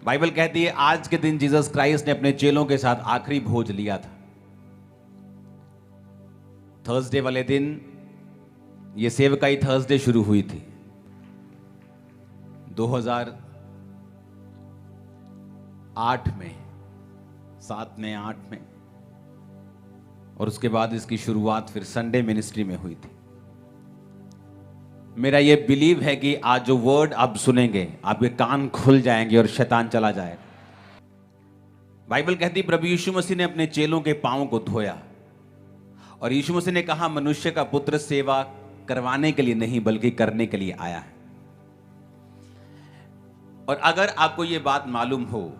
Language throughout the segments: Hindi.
बाइबल कहती है आज के दिन जीसस क्राइस्ट ने अपने चेलों के साथ आखिरी भोज लिया था। थर्सडे वाले दिन ये सेवकाई थर्सडे शुरू हुई थी 2008 में, 7 में 8 में, और उसके बाद इसकी शुरुआत फिर संडे मिनिस्ट्री में हुई थी। मेरा ये बिलीव है कि आज जो वर्ड आप सुनेंगे आपके कान खुल जाएंगे और शैतान चला जाएगा। बाइबल कहती प्रभु यीशु मसीह ने अपने चेलों के पांवों को धोया और यीशु मसीह ने कहा मनुष्य का पुत्र सेवा करवाने के लिए नहीं बल्कि करने के लिए आया है। और अगर आपको यह बात मालूम हो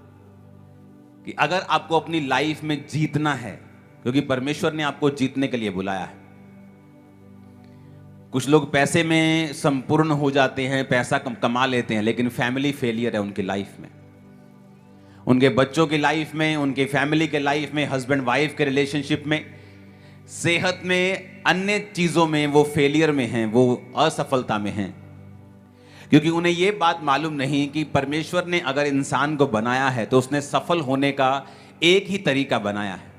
कि अगर आपको अपनी लाइफ में जीतना है, क्योंकि परमेश्वर ने आपको जीतने के लिए बुलाया है। कुछ लोग पैसे में संपूर्ण हो जाते हैं, पैसा कमा लेते हैं, लेकिन फैमिली फेलियर है उनकी लाइफ में, उनके बच्चों की लाइफ में, उनके फैमिली के लाइफ में, हस्बैंड वाइफ के रिलेशनशिप में, सेहत में, अन्य चीजों में वो फेलियर में हैं, वो असफलता में हैं, क्योंकि उन्हें ये बात मालूम नहीं कि परमेश्वर ने अगर इंसान को बनाया है तो उसने सफल होने का एक ही तरीका बनाया है।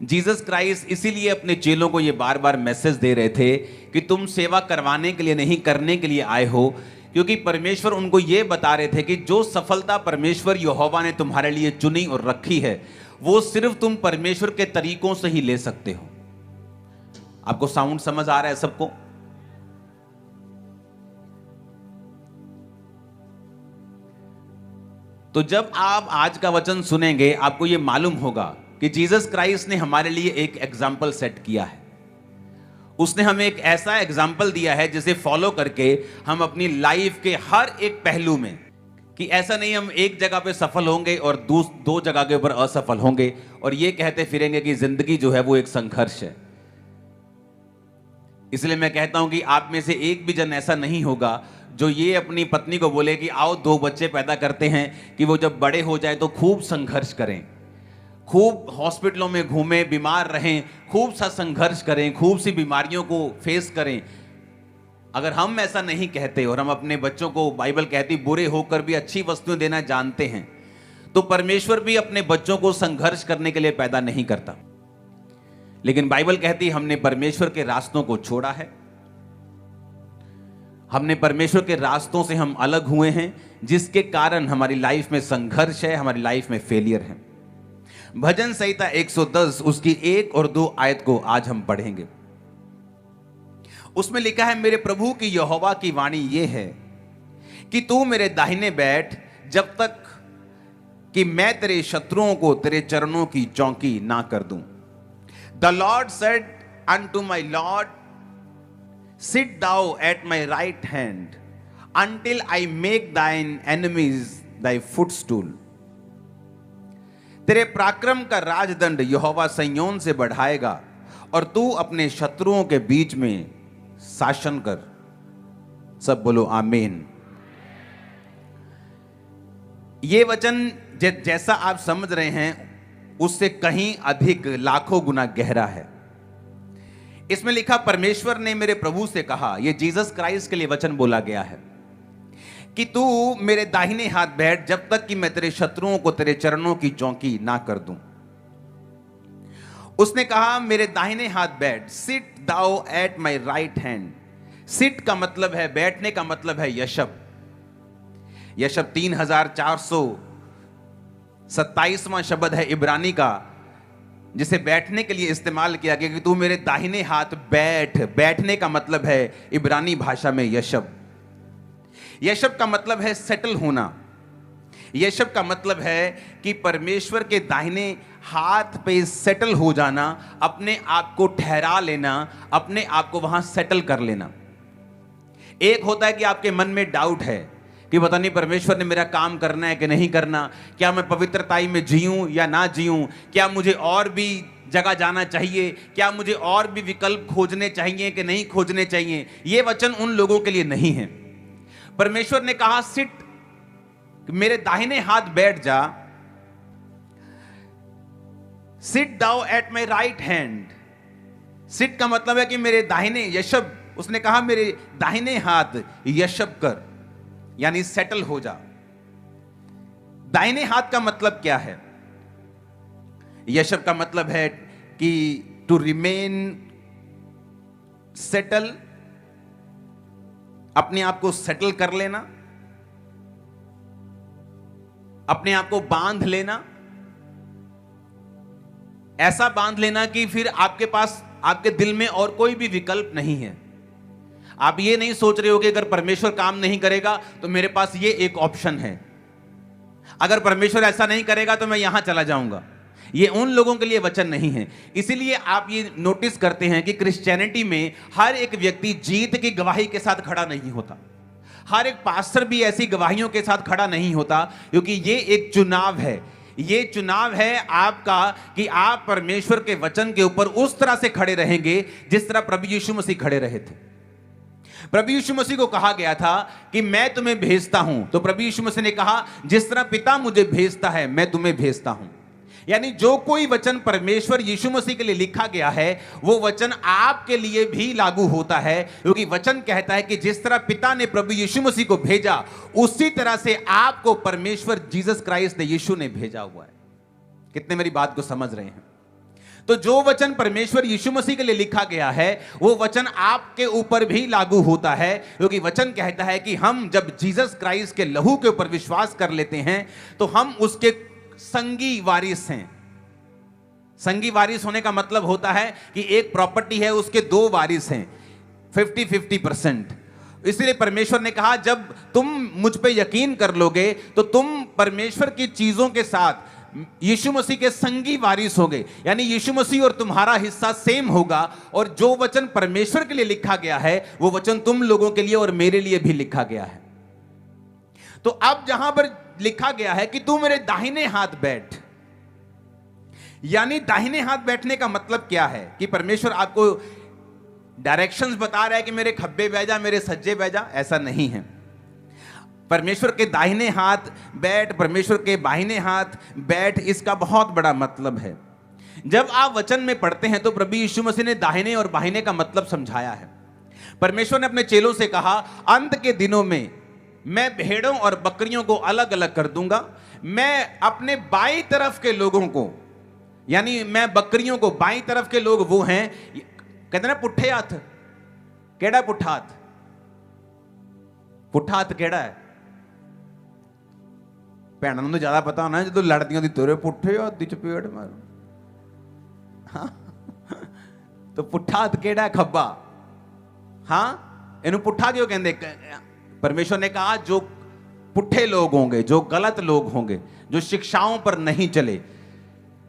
जीसस क्राइस्ट इसीलिए अपने चेलों को ये बार बार मैसेज दे रहे थे कि तुम सेवा करवाने के लिए नहीं करने के लिए आए हो, क्योंकि परमेश्वर उनको ये बता रहे थे कि जो सफलता परमेश्वर यहोवा ने तुम्हारे लिए चुनी और रखी है वो सिर्फ तुम परमेश्वर के तरीकों से ही ले सकते हो। आपको साउंड समझ आ रहा है सबको? तो जब आप आज का वचन सुनेंगे आपको यह मालूम होगा कि जीसस क्राइस्ट ने हमारे लिए एक एग्जाम्पल सेट किया है। उसने हमें एक ऐसा एग्जाम्पल दिया है जिसे फॉलो करके हम अपनी लाइफ के हर एक पहलू में, कि ऐसा नहीं हम एक जगह पे सफल होंगे और दो जगह के ऊपर असफल होंगे और ये कहते फिरेंगे कि जिंदगी जो है वो एक संघर्ष है। इसलिए मैं कहता हूं कि आप में से एक भी जन ऐसा नहीं होगा जो ये अपनी पत्नी को बोले कि आओ 2 बच्चे पैदा करते हैं कि वो जब बड़े हो जाए तो खूब संघर्ष करें, खूब हॉस्पिटलों में घूमें, बीमार रहें, खूब सा संघर्ष करें, खूब सी बीमारियों को फेस करें। अगर हम ऐसा नहीं कहते और हम अपने बच्चों को, बाइबल कहती बुरे होकर भी अच्छी वस्तुएं देना जानते हैं, तो परमेश्वर भी अपने बच्चों को संघर्ष करने के लिए पैदा नहीं करता। लेकिन बाइबल कहती हमने परमेश्वर के रास्तों को छोड़ा है, हमने परमेश्वर के रास्तों से हम अलग हुए हैं, जिसके कारण हमारी लाइफ में संघर्ष है, हमारी लाइफ में फेलियर है। भजन संहिता 110 उसकी 1 और 2 आयत को आज हम पढ़ेंगे। उसमें लिखा है मेरे प्रभु की यहोवा की वाणी यह है कि तू मेरे दाहिने बैठ जब तक कि मैं तेरे शत्रुओं को तेरे चरणों की चौकी ना कर दूं। The Lord said unto my Lord, sit thou at my right hand until I make thine enemies thy footstool। तेरे पराक्रम का राजदंड यहोवा सिय्योन से बढ़ाएगा और तू अपने शत्रुओं के बीच में शासन कर। सब बोलो आमीन। ये वचन जैसा आप समझ रहे हैं उससे कहीं अधिक लाखों गुना गहरा है। इसमें लिखा परमेश्वर ने मेरे प्रभु से कहा, यह जीसस क्राइस्ट के लिए वचन बोला गया है कि तू मेरे दाहिने हाथ बैठ जब तक कि मैं तेरे शत्रुओं को तेरे चरणों की चौकी ना कर दूं। उसने कहा मेरे दाहिने हाथ बैठ, sit thou at my right hand. Sit का मतलब है बैठने का मतलब है यशब। यशब 3427वां शब्द है इब्रानी का, जिसे बैठने के लिए इस्तेमाल किया गया कि तू मेरे दाहिने हाथ बैठ। बैठने का मतलब है इब्रानी भाषा में यशब। यशब का मतलब है सेटल होना। यशब का मतलब है कि परमेश्वर के दाहिने हाथ पे सेटल हो जाना, अपने आप को ठहरा लेना, अपने आप को वहां सेटल कर लेना। एक होता है कि आपके मन में डाउट है कि पता नहीं परमेश्वर ने मेरा काम करना है कि नहीं करना, क्या मैं पवित्रताई में जीऊं या ना जीऊं, क्या मुझे और भी जगह जाना चाहिए, क्या मुझे और भी विकल्प खोजने चाहिए कि नहीं खोजने चाहिए। यह वचन उन लोगों के लिए नहीं है। परमेश्वर ने कहा सिट, मेरे दाहिने हाथ बैठ जा। Sit thou at my right hand. Sit का मतलब है कि मेरे दाहिने यशब, उसने कहा मेरे दाहिने हाथ यशब कर, यानी सेटल हो जा। दाहिने हाथ का मतलब क्या है? यह शब्द का मतलब है कि टू रिमेन सेटल, अपने आप को सेटल कर लेना, अपने आप को बांध लेना, ऐसा बांध लेना कि फिर आपके पास, आपके दिल में और कोई भी विकल्प नहीं है। आप ये नहीं सोच रहे हो कि अगर परमेश्वर काम नहीं करेगा तो मेरे पास ये एक ऑप्शन है, अगर परमेश्वर ऐसा नहीं करेगा तो मैं यहां चला जाऊंगा। ये उन लोगों के लिए वचन नहीं है। इसीलिए आप ये नोटिस करते हैं कि क्रिश्चियनिटी में हर एक व्यक्ति जीत की गवाही के साथ खड़ा नहीं होता, हर एक पास्टर भी ऐसी गवाहियों के साथ खड़ा नहीं होता, क्योंकि ये एक चुनाव है। ये चुनाव है आपका कि आप परमेश्वर के वचन के ऊपर उस तरह से खड़े रहेंगे जिस तरह प्रभु यीशु मसीह खड़े रहे थे। प्रभु यीशु मसीह को कहा गया था कि मैं तुम्हें भेजता हूं, तो प्रभु यीशु मसीह ने कहा जिस तरह पिता मुझे भेजता है मैं तुम्हें भेजता हूं। यानी जो कोई वचन परमेश्वर यीशु मसीह के लिए लिखा गया है वो वचन आपके लिए भी लागू होता है, क्योंकि वचन कहता है कि जिस तरह पिता ने प्रभु यीशु मसीह को भेजा उसी तरह से आपको परमेश्वर जीसस क्राइस्ट ने, यीशु ने भेजा हुआ है। कितने मेरी बात को समझ रहे हैं? तो जो वचन परमेश्वर यीशु मसीह के लिए लिखा गया है वो वचन आपके ऊपर भी लागू होता है, क्योंकि वचन कहता है कि हम जब जीसस क्राइस्ट के लहू के ऊपर विश्वास कर लेते हैं तो हम उसके संगी वारिस हैं। संगी वारिस होने का मतलब होता है कि एक प्रॉपर्टी है, उसके दो वारिस हैं, 50-50%। इसलिए परमेश्वर ने कहा जब तुम मुझ पे यकीन कर लोगे तो तुम परमेश्वर की चीजों के साथ यीशु मसीह के संगी वारिस होगे। यानी यीशु मसीह और तुम्हारा हिस्सा सेम होगा, और जो वचन परमेश्वर के लिए लिखा गया है वो वचन तुम लोगों के लिए और मेरे लिए भी लिखा गया है। तो अब जहां पर लिखा गया है कि तू मेरे दाहिने हाथ बैठ, यानी दाहिने हाथ बैठने का मतलब क्या है? कि परमेश्वर आपको डायरेक्शंस बता रहा है कि मेरे खब्बे बह जा, मेरे सज्जे बह जा, ऐसा नहीं है। परमेश्वर के दाहिने हाथ बैठ, परमेश्वर के बाहिने हाथ बैठ, इसका बहुत बड़ा मतलब है। जब आप वचन में पढ़ते हैं तो प्रभु यीशु मसीह ने दाहिने और बाहिने का मतलब समझाया है। परमेश्वर ने अपने चेलों से कहा अंत के दिनों में मैं भेड़ों और बकरियों को अलग अलग कर दूंगा। मैं अपने बाईं तरफ के लोगों को, यानी मैं बकरियों को, बाईं तरफ के लोग वो हैं, कहते ना पुट्ठे हाथ। केड़ा पुट्ठा हाथ? पुट्ठा हाथ केड़ा है? भैनों ਨੂੰ ज्यादा पता होना जो लड़दियां दी तोरे पुट्ठे हाथ दी चपेट मारो। हाँ? तो पुट्ठा हाथ केड़ा है? खब्बा। हाँ, इन्हों पुट्ठा क्यों कहते? परमेश्वर ने कहा जो पुट्ठे लोग होंगे, जो गलत लोग होंगे, जो शिक्षाओं पर नहीं चले,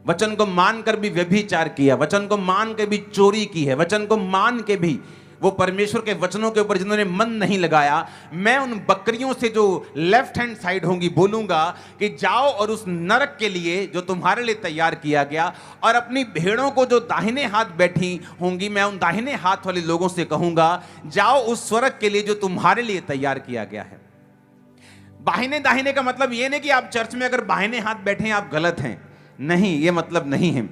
वचन को मानकर भी व्यभिचार किया, वचन को मान के भी चोरी की है, वचन को मान के भी वो परमेश्वर के वचनों के ऊपर जिन्होंने मन नहीं लगाया, मैं उन बकरियों से जो लेफ्ट हैंड साइड होंगी बोलूंगा कि जाओ और उस नरक के लिए जो तुम्हारे लिए तैयार किया गया, और अपनी भेड़ों को जो दाहिने हाथ बैठी होंगी, मैं उन दाहिने हाथ वाले लोगों से कहूंगा जाओ उस स्वर्ग के लिए जो तुम्हारे लिए तैयार किया गया है। बाहिने दाहिने का मतलब यह नहीं कि आप चर्च में अगर बाहिने हाथ बैठे हैं आप गलत हैं, नहीं, यह मतलब नहीं है।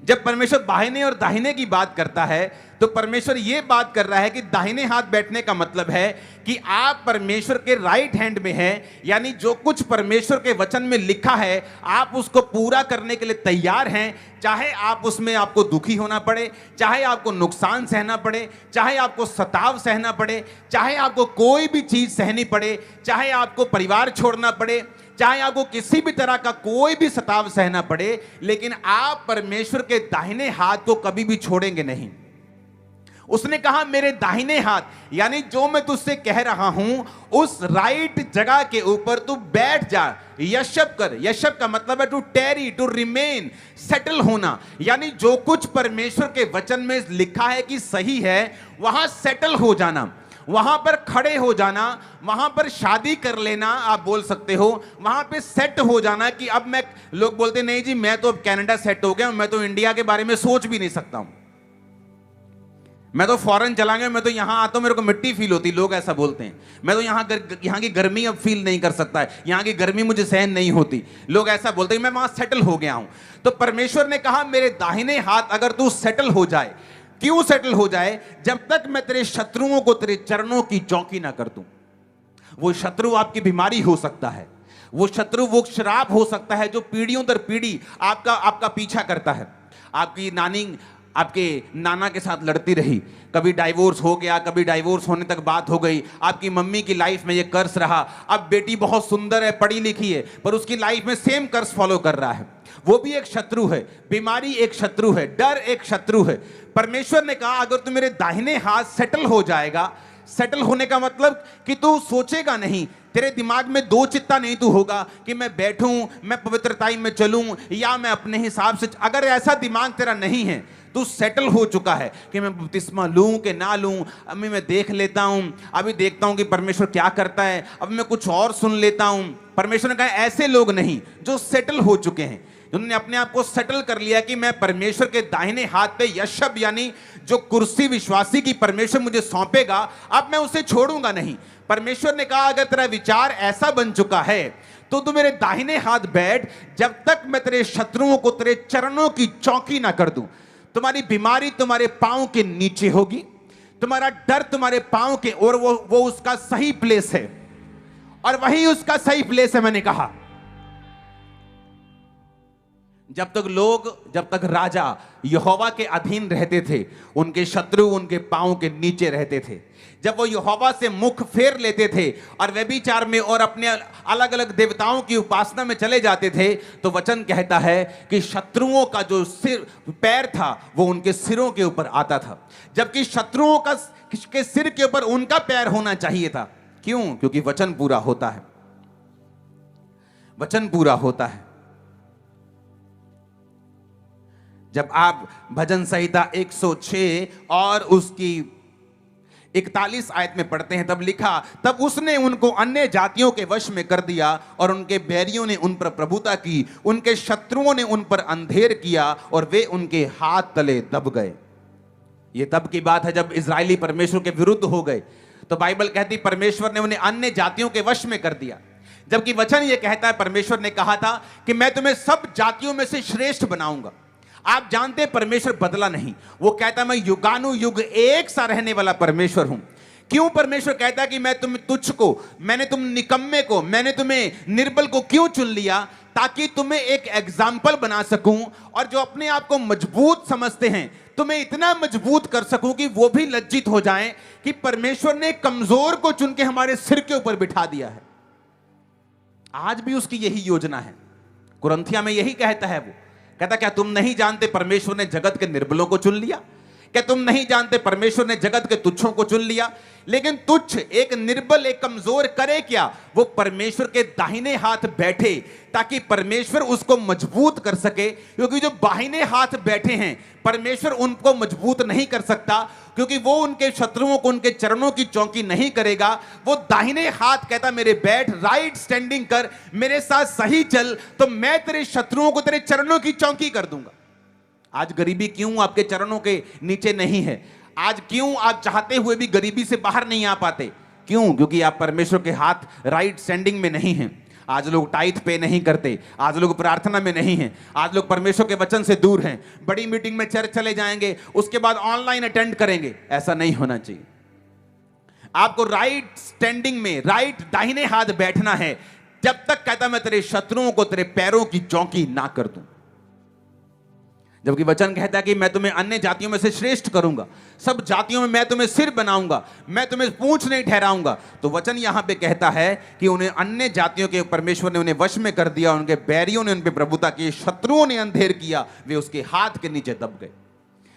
जब परमेश्वर बाहिने और दाहिने की बात करता है तो परमेश्वर यह बात कर रहा है कि दाहिने हाथ बैठने का मतलब है कि आप परमेश्वर के राइट हैंड में हैं, यानी जो कुछ परमेश्वर के वचन में लिखा है आप उसको पूरा करने के लिए तैयार हैं, चाहे आप उसमें आपको दुखी होना पड़े, चाहे आपको नुकसान सहना पड़े, चाहे आपको सताव सहना पड़े, चाहे आपको कोई भी चीज सहनी पड़े, चाहे आपको परिवार छोड़ना पड़े, चाहे आपको किसी भी तरह का कोई भी सताव सहना पड़े, लेकिन आप परमेश्वर के दाहिने हाथ को कभी भी छोड़ेंगे नहीं। उसने कहा मेरे दाहिने हाथ, यानी जो मैं तुझसे कह रहा हूं उस राइट जगह के ऊपर तू बैठ जा, यशब कर। यशब का मतलब है to tarry, to remain, settle होना। यानी जो कुछ परमेश्वर के वचन में लिखा है कि सही है वहां सेटल हो जाना, वहां पर खड़े हो जाना, वहां पर शादी कर लेना, आप बोल सकते हो, वहां पे सेट हो जाना कि अब मैं, लोग बोलते नहीं जी मैं तो अब कनाडा सेट हो गया, मैं तो इंडिया के बारे में सोच भी नहीं सकता हूं, मैं तो फॉरेन चला गया, मैं तो यहां आता हूं मेरे को मिट्टी फील होती, लोग ऐसा बोलते हैं। मैं तो यहां की गर्मी अब फील नहीं कर सकता है, यहां की गर्मी मुझे सहन नहीं होती, लोग ऐसा बोलते हैं, मैं वहां सेटल हो गया हूं। तो परमेश्वर ने कहा मेरे दाहिने हाथ अगर तू सेटल हो जाए, क्यों सेटल हो जाए? जब तक मैं तेरे शत्रुओं को तेरे चरणों की चौकी ना कर दूं। वो शत्रु आपकी बीमारी हो सकता है, वो शत्रु, वो श्राप हो सकता है जो पीढ़ियों दर पीढ़ी आपका आपका पीछा करता है। आपकी नानी आपके नाना के साथ लड़ती रही, कभी डाइवोर्स हो गया, कभी डाइवोर्स होने तक बात हो गई। आपकी मम्मी की लाइफ में ये कर्स रहा। अब बेटी बहुत सुंदर है, पढ़ी लिखी है, पर उसकी लाइफ में सेम कर्स फॉलो कर रहा है। वो भी एक शत्रु है। बीमारी एक शत्रु है, डर एक शत्रु है। परमेश्वर ने कहा अगर तू मेरे दाहिने हाथ सेटल हो जाएगा, सेटल होने का मतलब कि तू सोचेगा नहीं, तेरे दिमाग में दो चित्ता नहीं तू होगा कि मैं बैठूं, मैं पवित्रताई में चलूं या मैं अपने हिसाब से। अगर ऐसा दिमाग तेरा नहीं है, तू सेटल हो चुका है कि मैं बपतिस्मा लूं कि ना लूं, अभी मैं देख लेता हूं, अभी देखता हूं कि परमेश्वर क्या करता है, अब मैं कुछ और सुन लेता हूं। परमेश्वर ने कहा ऐसे लोग नहीं जो सेटल हो चुके हैं, उन्होंने अपने आप को सेटल कर लिया कि मैं परमेश्वर के दाहिने हाथ पे यशब यानी जो कुर्सी विश्वासी की परमेश्वर मुझे सौंपेगा, अब मैं उसे छोड़ूंगा नहीं। परमेश्वर ने कहा अगर तेरा विचार ऐसा बन चुका है तो तू मेरे दाहिने हाथ बैठ, जब तक मैं तेरे शत्रुओं को तेरे चरणों की चौकी ना कर दूं। तुम्हारी बीमारी तुम्हारे पांव के नीचे होगी, तुम्हारा डर तुम्हारे पांव के, और वो उसका सही प्लेस है, और वही उसका सही प्लेस है। मैंने कहा जब तक राजा यहोवा के अधीन रहते थे, उनके शत्रु उनके पांव के नीचे रहते थे। जब वो यहोवा से मुख फेर लेते थे और व्यभिचार में और अपने अलग अलग देवताओं की उपासना में चले जाते थे, तो वचन कहता है कि शत्रुओं का जो पैर था वो उनके सिरों के ऊपर आता था, जबकि शत्रुओं का के सिर के ऊपर उनका पैर होना चाहिए था। क्यों? क्योंकि वचन पूरा होता है, वचन पूरा होता है। जब आप भजन संहिता 106 और उसकी 41 आयत में पढ़ते हैं, तब लिखा, तब उसने उनको अन्य जातियों के वश में कर दिया और उनके बैरियों ने उन पर प्रभुता की, उनके शत्रुओं ने उन पर अंधेर किया और वे उनके हाथ तले दब गए। ये तब की बात है जब इजरायली परमेश्वर के विरुद्ध हो गए, तो बाइबल कहती परमेश्वर ने उन्हें अन्य जातियों के वश में कर दिया। जबकि वचन ये कहता है, परमेश्वर ने कहा था कि मैं तुम्हें सब जातियों में से श्रेष्ठ बनाऊंगा। आप जानते हैं परमेश्वर बदला नहीं, वो कहता मैं युगानुयुग एक सा रहने वाला परमेश्वर हूं। क्यों परमेश्वर कहता है कि मैं मैंने तुम निकम्मे को, मैंने तुम्हें निर्बल को क्यों चुन लिया? ताकि तुम्हें एक एग्जाम्पल बना सकूं, और जो अपने आप को मजबूत समझते हैं तुम्हें इतना मजबूत कर सकूं कि वो भी लज्जित हो जाएं कि परमेश्वर ने कमजोर को चुन के हमारे सिर के ऊपर बिठा दिया है। आज भी उसकी यही योजना है। कुरिन्थियों में यही कहता है, वो कहता क्या तुम नहीं जानते परमेश्वर ने जगत के निर्बलों को चुन लिया? क्या तुम नहीं जानते परमेश्वर ने जगत के तुच्छों को चुन लिया? लेकिन तुच्छ, एक निर्बल, एक कमजोर करे क्या? वो परमेश्वर के दाहिने हाथ बैठे ताकि परमेश्वर उसको मजबूत कर सके। क्योंकि जो बाहिने हाथ बैठे हैं, परमेश्वर उनको मजबूत नहीं कर सकता, क्योंकि वो उनके शत्रुओं को उनके चरणों की चौकी नहीं करेगा। वो दाहिने हाथ कहता मेरे बैठ, राइट स्टैंडिंग कर, मेरे साथ सही चल, तो मैं तेरे शत्रुओं को तेरे चरणों की चौकी कर दूंगा। आज गरीबी क्यों आपके चरणों के नीचे नहीं है? आज क्यों आप चाहते हुए भी गरीबी से बाहर नहीं आ पाते? क्यों? क्योंकि आप परमेश्वर के हाथ राइट स्टैंडिंग में नहीं हैं। आज लोग टाइथ पे नहीं करते, आज लोग प्रार्थना में नहीं हैं, आज लोग परमेश्वर के वचन से दूर हैं। बड़ी मीटिंग में चर्च चले जाएंगे, उसके बाद ऑनलाइन अटेंड करेंगे। ऐसा नहीं होना चाहिए। आपको राइट स्टैंडिंग में, राइट दाहिने हाथ बैठना है, जब तक कहता मैं तेरे शत्रुओं को तेरे पैरों की चौकी ना कर दूं। जबकि वचन कहता है कि मैं तुम्हें अन्य जातियों में से श्रेष्ठ करूंगा, सब जातियों में मैं तुम्हें सिर बनाऊंगा, मैं तुम्हें पूंछ नहीं ठहराऊंगा। तो वचन यहां पे कहता है कि उन्हें अन्य जातियों के परमेश्वर ने उन्हें वश में कर दिया, उनके बैरियों ने उन पे प्रभुता की, शत्रुओं ने अंधेर किया, वे उसके हाथ के नीचे दब गए।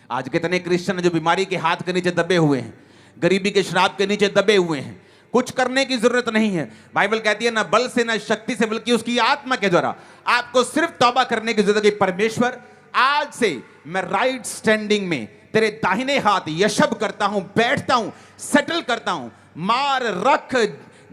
आज कितने क्रिश्चियन जो बीमारी के हाथ के नीचे दबे हुए हैं, गरीबी के श्राप के नीचे दबे हुए हैं। कुछ करने की जरूरत नहीं है। बाइबल कहती है ना बल से ना शक्ति से, बल्कि उसकी आत्मा के द्वारा। आपको सिर्फ तौबा करने की जरूरत है। परमेश्वर आज से मैं राइट स्टैंडिंग में तेरे दाहिने हाथ यशब करता हूं, बैठता हूं, सेटल करता हूं। मार, रख,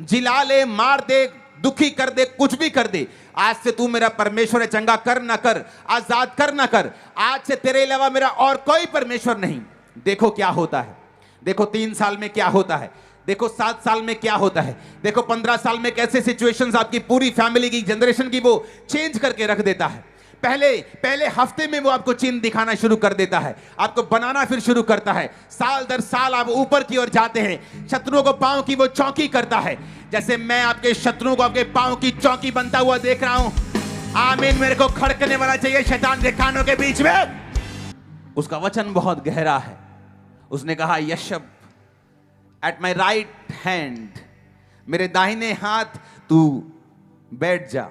जिला ले, मार दे, दुखी कर दे, कुछ भी कर दे, आज से तू मेरा परमेश्वर है। चंगा कर ना कर, आजाद कर ना कर, आज से तेरे अलावा मेरा और कोई परमेश्वर नहीं। देखो क्या होता है, देखो 3 साल में क्या होता है, देखो 7 साल में क्या होता है, देखो 15 साल में कैसे सिचुएशंस आपकी पूरी फैमिली की, जनरेशन की वो चेंज करके रख देता है। पहले पहले हफ्ते में वो आपको चिन्ह दिखाना शुरू कर देता है, आपको बनाना फिर शुरू करता है। साल दर साल आप ऊपर की ओर जाते हैं। शत्रुओं को पांव की वो चौकी करता है। जैसे मैं आपके शत्रुओं को आपके पांव की चौकी बनता हुआ देख रहा हूं। आमीन। मेरे को खड़कने वाला चाहिए शैतान के कानों के बीच में। उसका वचन बहुत गहरा है। उसने कहा, यशब एट माई राइट हैंड, मेरे दाहिने हाथ तू बैठ जा।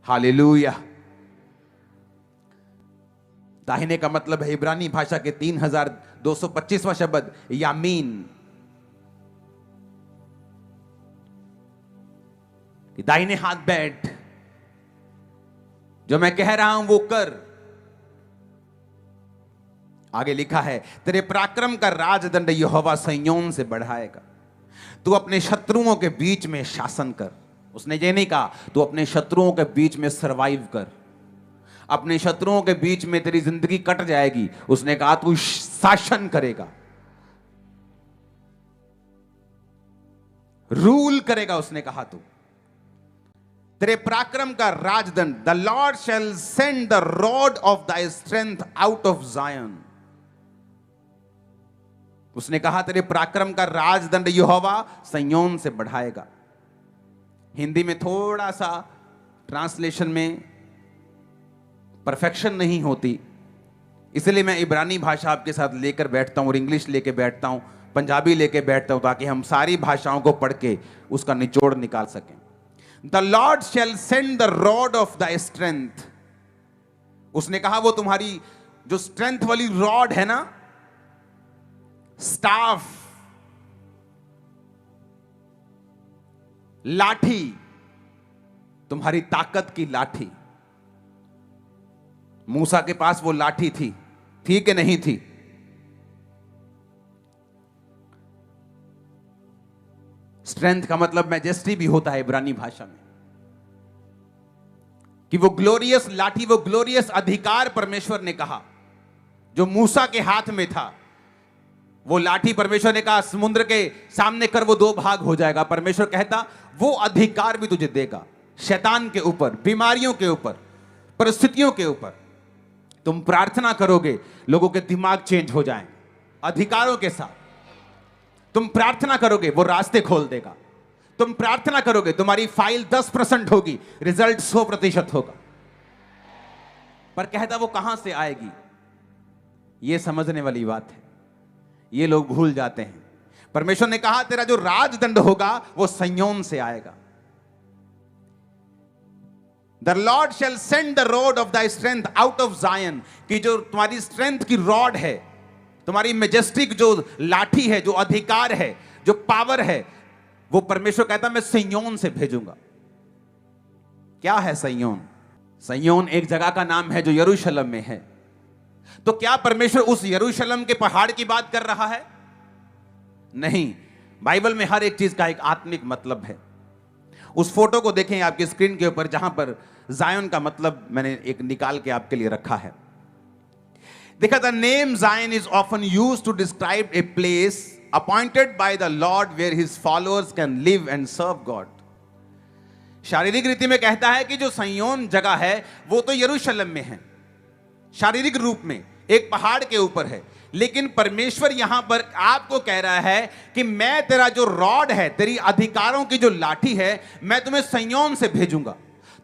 हालेलुया। दाहिने का मतलब है इब्रानी भाषा के 3225वां शब्द यामीन, कि दाहिने हाथ बैठ, जो मैं कह रहा हूं वो कर। आगे लिखा है, तेरे पराक्रम का राजदंड यहोवा सिय्योन से बढ़ाएगा। तू अपने शत्रुओं के बीच में शासन कर। उसने ये नहीं कहा तू अपने शत्रुओं के बीच में सरवाइव कर, अपने शत्रुओं के बीच में तेरी जिंदगी कट जाएगी। उसने कहा तू शासन करेगा, रूल करेगा। उसने कहा तू तेरे पराक्रम का राजदंड, the Lord shall send the rod of thy strength out of Zion. उसने कहा तेरे पराक्रम का राजदंड यहोवा सिय्योन से बढ़ाएगा। हिंदी में थोड़ा सा ट्रांसलेशन में परफेक्शन नहीं होती, इसलिए मैं इब्रानी भाषा आपके साथ लेकर बैठता हूं और इंग्लिश लेके बैठता हूं, पंजाबी लेके बैठता हूं, ताकि हम सारी भाषाओं को पढ़ के उसका निचोड़ निकाल सकें। The Lord shall send the rod of the strength. उसने कहा वो तुम्हारी जो स्ट्रेंथ वाली रॉड है ना, स्टाफ, लाठी, तुम्हारी ताकत की लाठी। मूसा के पास वो लाठी थी कि नहीं थी? स्ट्रेंथ का मतलब मैजेस्टी भी होता है इब्रानी भाषा में, कि वो ग्लोरियस लाठी, वो ग्लोरियस अधिकार परमेश्वर ने कहा जो मूसा के हाथ में था। वो लाठी परमेश्वर ने कहा समुद्र के सामने कर, वो 2 भाग हो जाएगा। परमेश्वर कहता वो अधिकार भी तुझे देगा शैतान के ऊपर, बीमारियों के ऊपर, परिस्थितियों के ऊपर। तुम प्रार्थना करोगे, लोगों के दिमाग चेंज हो जाएं अधिकारों के साथ। तुम प्रार्थना करोगे, वो रास्ते खोल देगा। तुम प्रार्थना करोगे, तुम्हारी फाइल 10% होगी, रिजल्ट 100% होगा। पर कहता वो कहां से आएगी? यह समझने वाली बात है, ये लोग भूल जाते हैं। परमेश्वर ने कहा तेरा जो राजदंड होगा वो सिय्योन से आएगा। The Lord shall send the rod of the strength out of Zion, कि जो तुम्हारी स्ट्रेंथ की रॉड है, तुम्हारी मेजेस्टिक जो लाठी है, जो अधिकार है, जो पावर है, वो परमेश्वर कहता मैं सिय्योन से भेजूंगा। क्या है सिय्योन? सिय्योन एक जगह का नाम है जो यरूशलेम में है। तो क्या परमेश्वर उस यरूशलेम के पहाड़ की बात कर रहा है? नहीं। बाइबल में हर एक चीज का एक आत्मिक मतलब है। उस फोटो को देखें आपकी स्क्रीन के ऊपर, जहां पर जायन का मतलब मैंने एक निकाल के आपके लिए रखा है। देखा, the name Zion is often used to describe a place appointed by the Lord where his followers can live and serve God. शारीरिक रीति में कहता है कि जो सिय्योन जगह है वो तो यरूशलेम में है, शारीरिक रूप में एक पहाड़ के ऊपर है। लेकिन परमेश्वर यहां पर आपको कह रहा है कि मैं तेरा जो रॉड है, तेरी अधिकारों की जो लाठी है, मैं तुम्हें सिय्योन से भेजूंगा।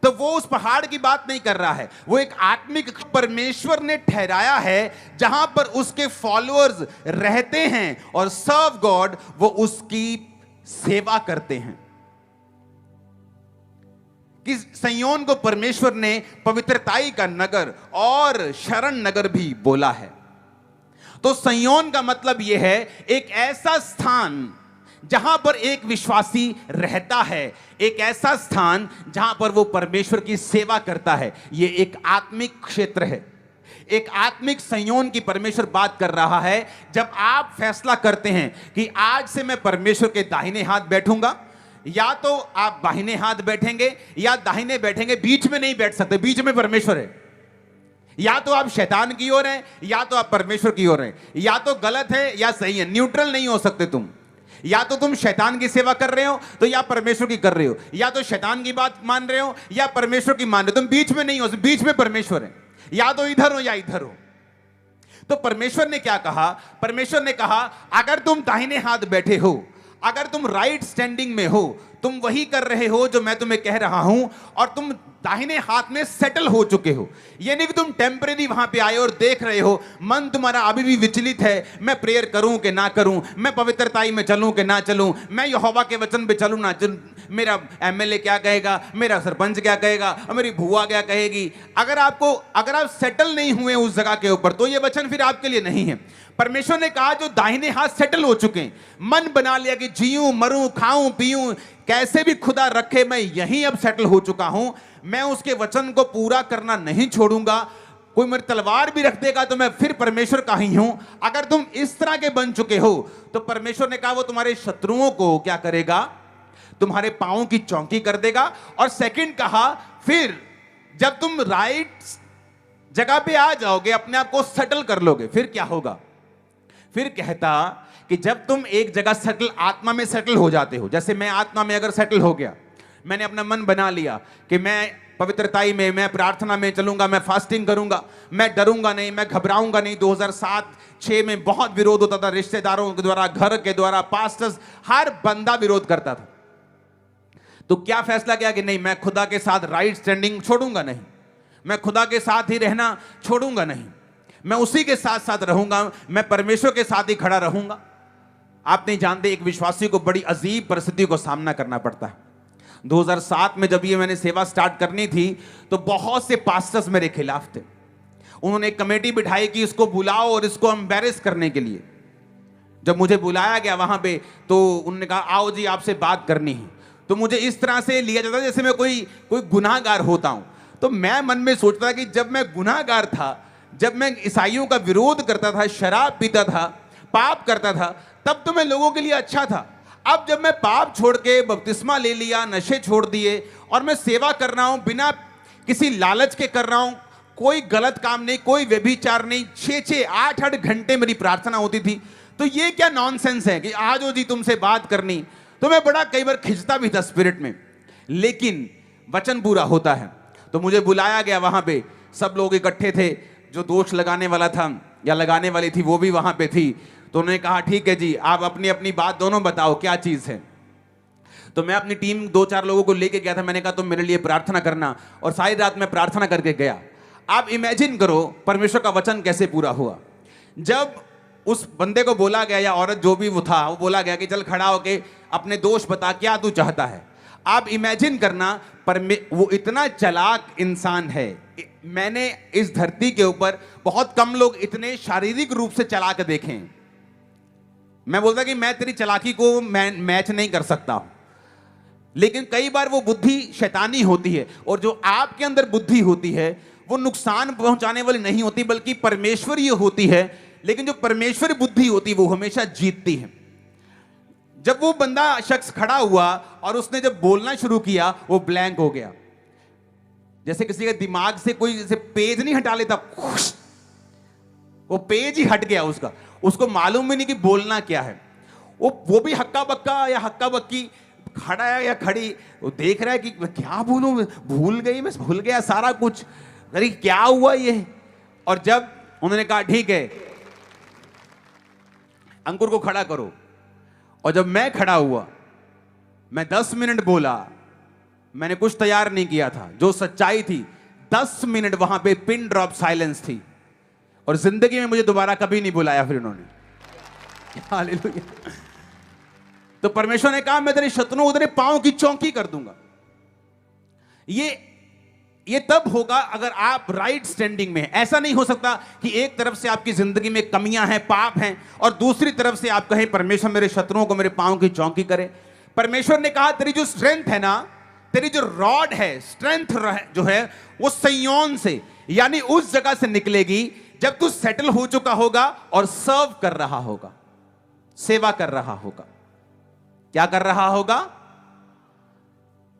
तो वो उस पहाड़ की बात नहीं कर रहा है, वो एक आत्मिक परमेश्वर ने ठहराया है जहां पर उसके फॉलोअर्स रहते हैं और सर्व गॉड, वो उसकी सेवा करते हैं। कि सिय्योन को परमेश्वर ने पवित्रताई का नगर और शरण नगर भी बोला है। तो सिय्योन का मतलब यह है एक ऐसा स्थान जहां पर एक विश्वासी रहता है, एक ऐसा स्थान जहां पर वो परमेश्वर की सेवा करता है। यह एक आत्मिक क्षेत्र है, एक आत्मिक सिय्योन की परमेश्वर बात कर रहा है। जब आप फैसला करते हैं कि आज से मैं परमेश्वर के दाहिने हाथ बैठूंगा, या तो आप बाहिने हाथ बैठेंगे या दाहिने बैठेंगे, बीच में नहीं बैठ सकते, बीच में परमेश्वर है। या तो आप शैतान की ओर हैं या तो आप परमेश्वर की ओर हैं, या तो गलत है या सही है, न्यूट्रल नहीं हो सकते तुम। या तो तुम शैतान की सेवा कर रहे हो तो या परमेश्वर की कर रहे हो, या तो शैतान की बात मान रहे हो या परमेश्वर की मान रहे हो, तुम बीच में नहीं हो, बीच में परमेश्वर है, या तो इधर हो या इधर हो। तो परमेश्वर ने क्या कहा? परमेश्वर ने कहा अगर तुम दाहिने हाथ बैठे हो, अगर तुम राइट स्टैंडिंग में हो, तुम वही कर रहे हो जो मैं तुम्हें कह रहा हूं, और तुम दाहिने हाथ में सेटल हो चुके हो, ये नहीं कि तुम टेम्परेरी वहां पे आए और देख रहे हो, मन तुम्हारा अभी भी विचलित है, मैं प्रेयर करूं कि ना करूं, मैं पवित्रताई में चलूं कि ना चलूं, मैं यहोवा के वचन पे चलूं ना चलूं, मेरा एमएलए क्या कहेगा, मेरा सरपंच क्या कहेगा, मेरी भुआ क्या कहेगी। अगर आप सेटल नहीं हुए उस जगह के ऊपर, तो ये वचन फिर आपके लिए नहीं है। परमेश्वर ने कहा जो दाहिने हाथ सेटल हो चुके हैं, मन बना लिया कि जीऊं मरूं खाऊं पीऊं कैसे भी खुदा रखे, मैं यहीं अब सेटल हो चुका हूं, मैं उसके वचन को पूरा करना नहीं छोड़ूंगा, कोई मेरी तलवार भी रख देगा तो मैं फिर परमेश्वर का ही हूं। अगर तुम इस तरह के बन चुके हो तो परमेश्वर ने कहा वो तुम्हारे शत्रुओं को क्या करेगा? तुम्हारे पांवों की चौकी कर देगा। और सेकंड कहा फिर जब तुम राइट जगह पे आ जाओगे, अपने आप को सेटल कर लोगे, फिर क्या होगा? फिर कहता कि जब तुम एक जगह सेटल, आत्मा में सेटल हो जाते हो, जैसे मैं आत्मा में अगर सेटल हो गया, मैंने अपना मन बना लिया कि मैं पवित्रताई में, मैं प्रार्थना में चलूंगा, मैं फास्टिंग करूंगा, मैं डरूंगा नहीं, मैं घबराऊंगा नहीं। 2007-6 में बहुत विरोध होता था, रिश्तेदारों के द्वारा, घर के द्वारा, पास्टर्स, हर बंदा विरोध करता था। तो क्या फैसला किया कि नहीं, मैं खुदा के साथ राइट स्टैंडिंग छोड़ूंगा नहीं, मैं खुदा के साथ ही रहना छोड़ूंगा नहीं, मैं उसी के साथ साथ रहूंगा, मैं परमेश्वर के साथ ही खड़ा रहूंगा। आप नहीं जानते एक विश्वासी को बड़ी अजीब परिस्थिति को सामना करना पड़ता है। 2007 में जब ये मैंने सेवा स्टार्ट करनी थी तो बहुत से पास्टर्स मेरे खिलाफ थे। उन्होंने एक कमेटी बिठाई कि इसको बुलाओ और इसको एम्बैरेस करने के लिए। जब मुझे बुलाया गया वहां पे तो उन्होंने कहा आओ जी आपसे बात करनी है। तो मुझे इस तरह से लिया जाता जैसे मैं कोई गुनाहगार होता हूं। तो मैं मन में सोचता कि जब मैं गुनाहगार था, जब मैं ईसाइयों का विरोध करता था, शराब पीता था, पाप करता था, तब तो मैं लोगों के लिए अच्छा था। अब जब मैं पाप छोड़ के बपतिस्मा ले लिया, नशे छोड़ दिए और मैं सेवा कर रहा हूं, बिना किसी लालच के कर रहा हूं, कोई गलत काम नहीं, कोई व्यभिचार नहीं, 6-6, 8-8 घंटे मेरी प्रार्थना होती थी। तो ये क्या नॉनसेंस है कि आज हो जी तुमसे बात करनी। तो मैं बड़ा कई बार खिंचता भी था स्पिरिट में, लेकिन वचन पूरा होता है। तो मुझे बुलाया गया, वहां पे सब लोग इकट्ठे थे, जो दोष लगाने वाला था या लगाने वाली थी वो भी वहां पे थी। तो उन्होंने कहा ठीक है जी, आप अपनी अपनी बात दोनों बताओ क्या चीज है। तो मैं अपनी टीम 2-4 लोगों को लेके गया था। मैंने कहा तुम मेरे लिए प्रार्थना करना, और सारी रात मैं प्रार्थना करके गया। आप इमेजिन करो परमेश्वर का वचन कैसे पूरा हुआ। जब उस बंदे को बोला गया या औरत जो भी वो था, वो बोला गया कि चल खड़ा होके अपने दोष बता, क्या तू चाहता है। आप इमेजिन करना, वो इतना चालाक इंसान है। मैंने इस धरती के ऊपर बहुत कम लोग इतने शारीरिक रूप से चालाक देखे हैं। मैं बोलता कि मैं तेरी चालाकी को मैच नहीं कर सकता, लेकिन कई बार वो बुद्धि शैतानी होती है, और जो आपके अंदर बुद्धि होती है वो नुकसान पहुंचाने वाली नहीं होती, बल्कि परमेश्वरीय होती है। लेकिन जो परमेश्वरी बुद्धि होती है वो हमेशा जीतती है। जब वो बंदा शख्स खड़ा हुआ और उसने जब बोलना शुरू किया, वो ब्लैंक हो गया, जैसे किसी के दिमाग से कोई जैसे पेज नहीं हटा लेता, वो पेज ही हट गया उसका। उसको मालूम भी नहीं कि बोलना क्या है। वो भी हक्का बक्का या हक्का बक्की, खड़ा है या खड़ी, वो देख रहा है कि क्या बोलूं, भूल गया सारा कुछ, अरे क्या हुआ ये। और जब उन्होंने कहा ठीक है अंकुर को खड़ा करो, और जब मैं खड़ा हुआ, मैं 10 मिनट बोला, मैंने कुछ तैयार नहीं किया था, जो सच्चाई थी 10 मिनट वहां पे पिन ड्रॉप साइलेंस थी, और जिंदगी में मुझे दोबारा कभी नहीं बुलाया फिर उन्होंने। हालेलुया। तो परमेश्वर ने कहा मैं तेरे शत्रुओं को तेरे पांव की चौकी कर दूंगा। ये तब होगा अगर आप राइट स्टैंडिंग में हैं। ऐसा नहीं हो सकता कि एक तरफ से आपकी जिंदगी में कमियां हैं, पाप हैं, और दूसरी तरफ से आप कहें परमेश्वर मेरे शत्रुओं को मेरे पांव की चौकी करे। परमेश्वर ने कहा तेरी जो स्ट्रेंथ है ना, तेरी जो रॉड है, स्ट्रेंथ जो है, वो संयोन से, यानी उस जगह से निकलेगी जब तू सेटल हो चुका होगा और सर्व कर रहा होगा, सेवा कर रहा होगा। क्या कर रहा होगा?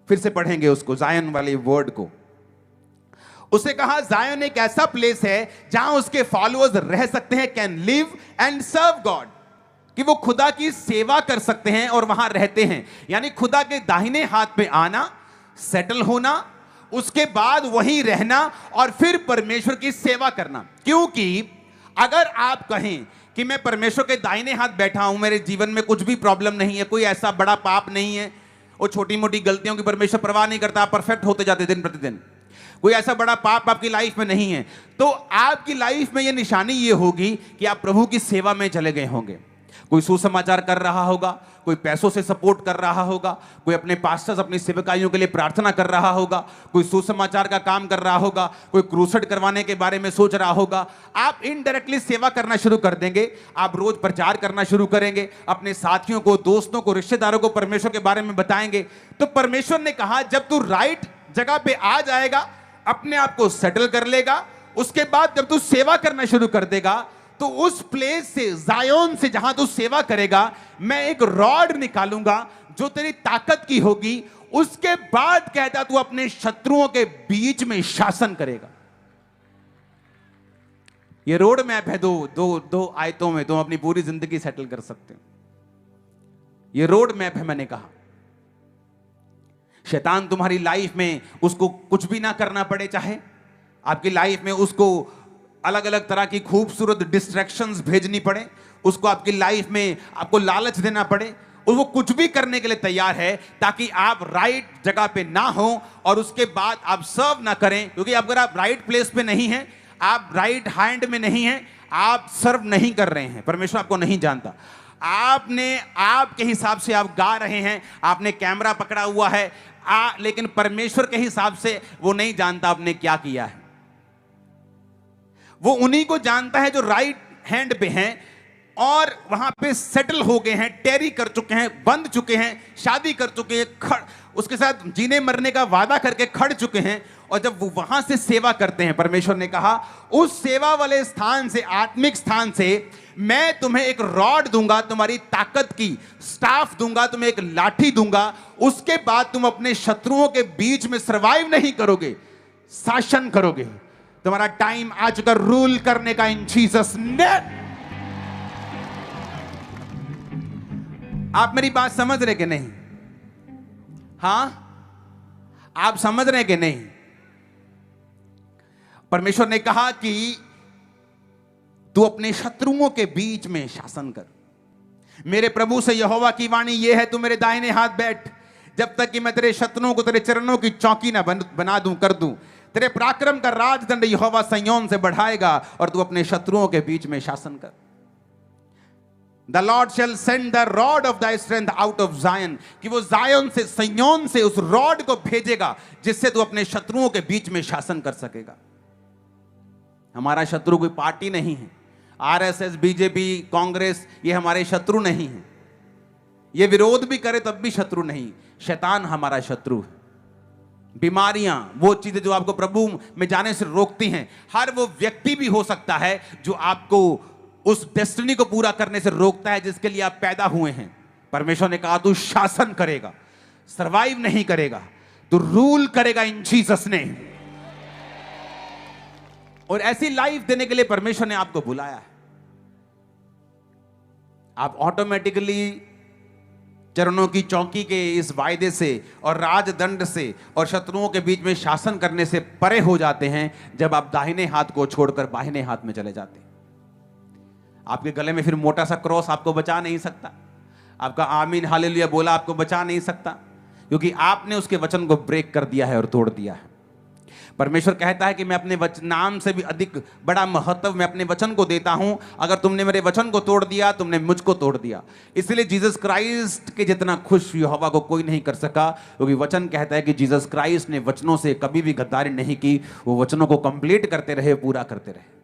फिर से पढ़ेंगे उसको, जायन वाले वर्ड को। उसे कहा जायन एक ऐसा प्लेस है जहां उसके फॉलोअर्स रह सकते हैं, can live and serve God. कि वो खुदा की सेवा कर सकते हैं और वहां रहते हैं। यानी खुदा के दाहिने हाथ पे आना, सेटल होना, उसके बाद वहीं रहना और फिर परमेश्वर की सेवा करना। क्योंकि अगर आप कहें कि मैं परमेश्वर के दाहिने हाथ बैठा हूं, मेरे जीवन में कुछ भी प्रॉब्लम नहीं है, कोई ऐसा बड़ा पाप नहीं है, वो छोटी मोटी गलतियों की परमेश्वर परवाह नहीं करता, आप परफेक्ट होते जाते दिन प्रतिदिन, कोई ऐसा बड़ा पाप आपकी लाइफ में नहीं है, तो आपकी लाइफ में यह निशानी ये होगी कि आप प्रभु की सेवा में चले गए होंगे। कोई सुसमाचार कर रहा होगा, कोई पैसों से सपोर्ट कर रहा होगा, कोई अपने पास्टर्स, अपनी सेवकाइयों के लिए प्रार्थना कर रहा होगा, कोई सुसमाचार का काम कर रहा होगा, कोई क्रूसेड करवाने के बारे में सोच रहा होगा। आप इनडायरेक्टली सेवा करना शुरू कर देंगे, आप रोज प्रचार करना शुरू करेंगे, अपने साथियों को, दोस्तों को, रिश्तेदारों को परमेश्वर के बारे में बताएंगे। तो परमेश्वर ने कहा जब तू राइट जगह पे आ जाएगा, अपने आप को सेटल कर लेगा, उसके बाद जब तू सेवा करना शुरू कर देगा, तो उस प्लेस से, जायोन से, जहां तू सेवा करेगा, मैं एक रॉड निकालूंगा जो तेरी ताकत की होगी। उसके बाद कहता तू अपने शत्रुओं के बीच में शासन करेगा। ये रोड मैप है, दो आयतों में तुम अपनी पूरी जिंदगी सेटल कर सकते हो। ये रोड मैप है। मैंने कहा शैतान तुम्हारी लाइफ में, उसको कुछ भी ना करना पड़े, चाहे आपकी लाइफ में उसको अलग अलग तरह की खूबसूरत डिस्ट्रैक्शंस भेजनी पड़े, उसको आपकी लाइफ में आपको लालच देना पड़े, और वो कुछ भी करने के लिए तैयार है ताकि आप राइट जगह पे ना हो और उसके बाद आप सर्व ना करें। क्योंकि अगर आप राइट प्लेस पे नहीं हैं, आप राइट हैंड में नहीं हैं, आप सर्व नहीं कर रहे हैं, परमेश्वर आपको नहीं जानता। आपने आपके हिसाब से आप गा रहे हैं, आपने कैमरा पकड़ा हुआ है, लेकिन परमेश्वर के हिसाब से वो नहीं जानता आपने क्या किया है। वो उन्हीं को जानता है जो राइट हैंड पे हैं और वहां पे सेटल हो गए हैं, टेरी कर चुके हैं, बंध चुके हैं, शादी कर चुके हैं, उसके साथ जीने मरने का वादा करके खड़ चुके हैं। और जब वो वहां से सेवा करते हैं, परमेश्वर ने कहा उस सेवा वाले स्थान से, आत्मिक स्थान से, मैं तुम्हें एक रॉड दूंगा, तुम्हारी ताकत की स्टाफ दूंगा, तुम्हें एक लाठी दूंगा। उसके बाद तुम अपने शत्रुओं के बीच में सर्वाइव नहीं करोगे, शासन करोगे। तुम्हारा टाइम आ चुका रूल करने का इन जीसस नेम। आप मेरी बात समझ रहे कि नहीं? हां, आप समझ रहे कि नहीं? परमेश्वर ने कहा कि तू अपने शत्रुओं के बीच में शासन कर। मेरे प्रभु से यहोवा की वाणी यह है, तू मेरे दाहिने हाथ बैठ जब तक कि मैं तेरे शत्रुओं को तेरे चरणों की चौकी ना बना दूं, कर दूं। तेरे पराक्रम का राजदंड यहोवा सयोन से बढ़ाएगा और तू अपने शत्रुओं के बीच में शासन कर। The Lord shall send the rod of thy strength out of Zion, कि वो जायन से, सयोन से उस रॉड को भेजेगा जिससे तू अपने शत्रुओं के बीच में शासन कर सकेगा। हमारा शत्रु कोई पार्टी नहीं है, आरएसएस, बीजेपी, कांग्रेस, ये हमारे शत्रु नहीं है। ये विरोध भी करे तब भी शत्रु नहीं, शैतान हमारा शत्रु है। बीमारियां, वो चीजें जो आपको प्रभु में जाने से रोकती हैं, हर वो व्यक्ति भी हो सकता है जो आपको उस डेस्टिनी को पूरा करने से रोकता है जिसके लिए आप पैदा हुए हैं। परमेश्वर ने कहा तू शासन करेगा, सरवाइव नहीं करेगा, तू रूल करेगा इन जीसस नेम। और ऐसी लाइफ देने के लिए परमेश्वर ने आपको बुलाया है। आप ऑटोमेटिकली चरणों की चौकी के इस वायदे से और राजदंड से और शत्रुओं के बीच में शासन करने से परे हो जाते हैं जब आप दाहिने हाथ को छोड़कर बाहिने हाथ में चले जाते हैं। आपके गले में फिर मोटा सा क्रॉस आपको बचा नहीं सकता, आपका आमीन हालेलुया बोला आपको बचा नहीं सकता, क्योंकि आपने उसके वचन को ब्रेक कर दिया है और तोड़ दिया है। परमेश्वर कहता है कि मैं अपने नाम से भी अधिक बड़ा महत्व मैं अपने वचन को देता हूं। अगर तुमने मेरे वचन को तोड़ दिया, तुमने मुझको तोड़ दिया। इसलिए जीसस क्राइस्ट के जितना खुश यहोवा को कोई नहीं कर सका, क्योंकि वचन कहता है कि जीसस क्राइस्ट ने वचनों से कभी भी गद्दारी नहीं की, वो वचनों को कंप्लीट करते रहे, पूरा करते रहे।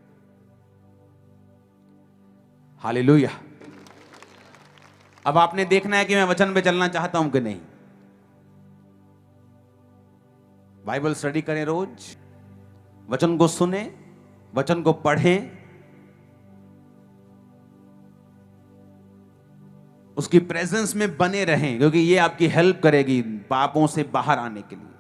हालेलुया। अब आपने देखना है कि मैं वचन पे चलना चाहता हूं कि नहीं। बाइबल स्टडी करें, रोज वचन को सुने, वचन को पढ़ें, उसकी प्रेजेंस में बने रहें, क्योंकि ये आपकी हेल्प करेगी पापों से बाहर आने के लिए।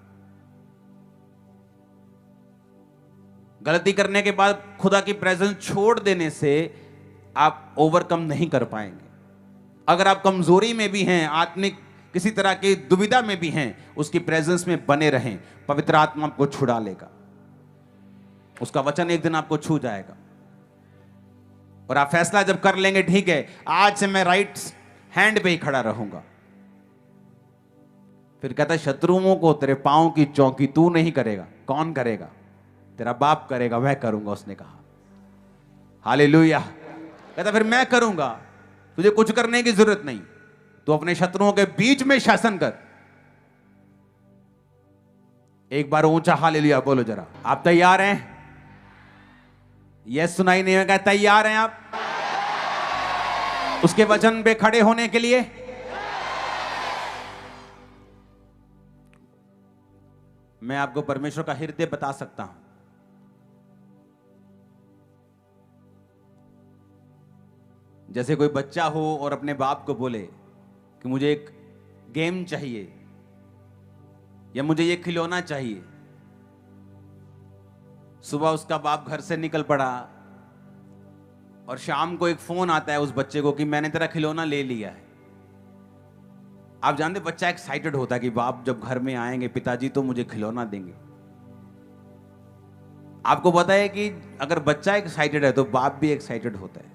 गलती करने के बाद खुदा की प्रेजेंस छोड़ देने से आप ओवरकम नहीं कर पाएंगे। अगर आप कमजोरी में भी हैं, आत्मिक किसी तरह की दुविधा में भी हैं, उसकी प्रेजेंस में बने रहें। पवित्र आत्मा आपको छुड़ा लेगा, उसका वचन एक दिन आपको छू जाएगा। और आप फैसला जब कर लेंगे, ठीक है आज से मैं राइट हैंड पे ही खड़ा रहूंगा, फिर कहता है शत्रुओं को तेरे पांव की चौकी तू नहीं करेगा, कौन करेगा? तेरा बाप करेगा, वह करूंगा, उसने कहा। हालेलुया। कहता फिर मैं करूंगा, तुझे कुछ करने की जरूरत नहीं, तू अपने शत्रुओं के बीच में शासन कर। एक बार ऊंचा हालेलुया बोलो जरा। आप तैयार हैं? यह सुनाई नहीं होगा, तैयार हैं आप उसके वचन पे खड़े होने के लिए? मैं आपको परमेश्वर का हृदय बता सकता हूं। जैसे कोई बच्चा हो और अपने बाप को बोले कि मुझे एक गेम चाहिए या मुझे ये खिलौना चाहिए। सुबह उसका बाप घर से निकल पड़ा और शाम को एक फोन आता है उस बच्चे को कि मैंने तेरा खिलौना ले लिया है। आप जानते बच्चा एक्साइटेड होता है कि बाप जब घर में आएंगे पिताजी तो मुझे खिलौना देंगे। आपको पता है कि अगर बच्चा एक्साइटेड है तो बाप भी एक्साइटेड होता है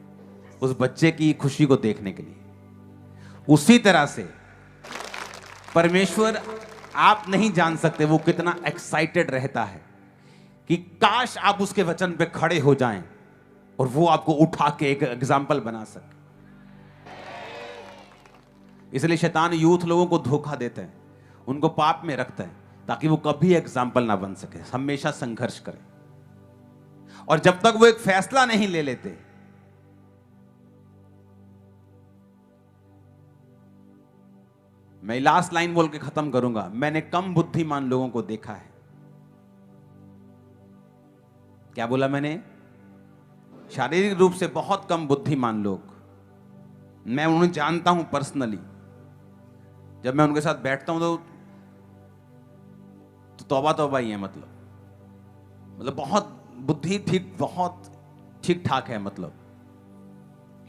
उस बच्चे की खुशी को देखने के लिए। उसी तरह से परमेश्वर, आप नहीं जान सकते वो कितना एक्साइटेड रहता है कि काश आप उसके वचन पे खड़े हो जाएं और वो आपको उठा के एक एग्जाम्पल बना सके। इसलिए शैतान यूथ लोगों को धोखा देता है, उनको पाप में रखता है ताकि वो कभी एग्जाम्पल ना बन सके, हमेशा संघर्ष करे। और जब तक वो एक फैसला नहीं ले लेते, मैं लास्ट लाइन बोल के खत्म करूंगा। मैंने कम बुद्धिमान लोगों को देखा है। क्या बोला मैंने? शारीरिक रूप से बहुत कम बुद्धिमान लोग, मैं उन्हें जानता हूं पर्सनली। जब मैं उनके साथ बैठता हूं तो तौबा तौबा ही है, मतलब बहुत बुद्धि ठीक, बहुत ठीक ठाक है मतलब,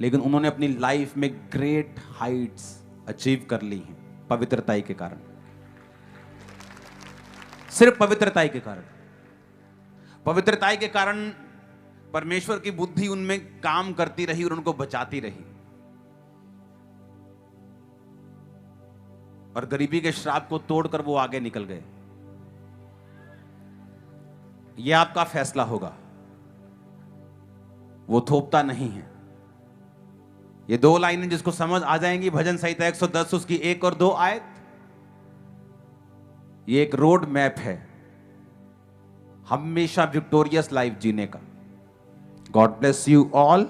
लेकिन उन्होंने अपनी लाइफ में ग्रेट हाइट्स अचीव कर ली हैं पवित्रताई के कारण। सिर्फ पवित्रताई के कारण। पवित्रताई के कारण परमेश्वर की बुद्धि उनमें काम करती रही और उनको बचाती रही। और गरीबी के श्राप को तोड़कर वो आगे निकल गए। यह आपका फैसला होगा, वो थोपता नहीं है। ये दो लाइनें जिसको समझ आ जाएंगी, भजन संहिता 110 उसकी 1 और 2 आयत, ये एक रोड मैप है हमेशा विक्टोरियस लाइफ जीने का। God bless you all.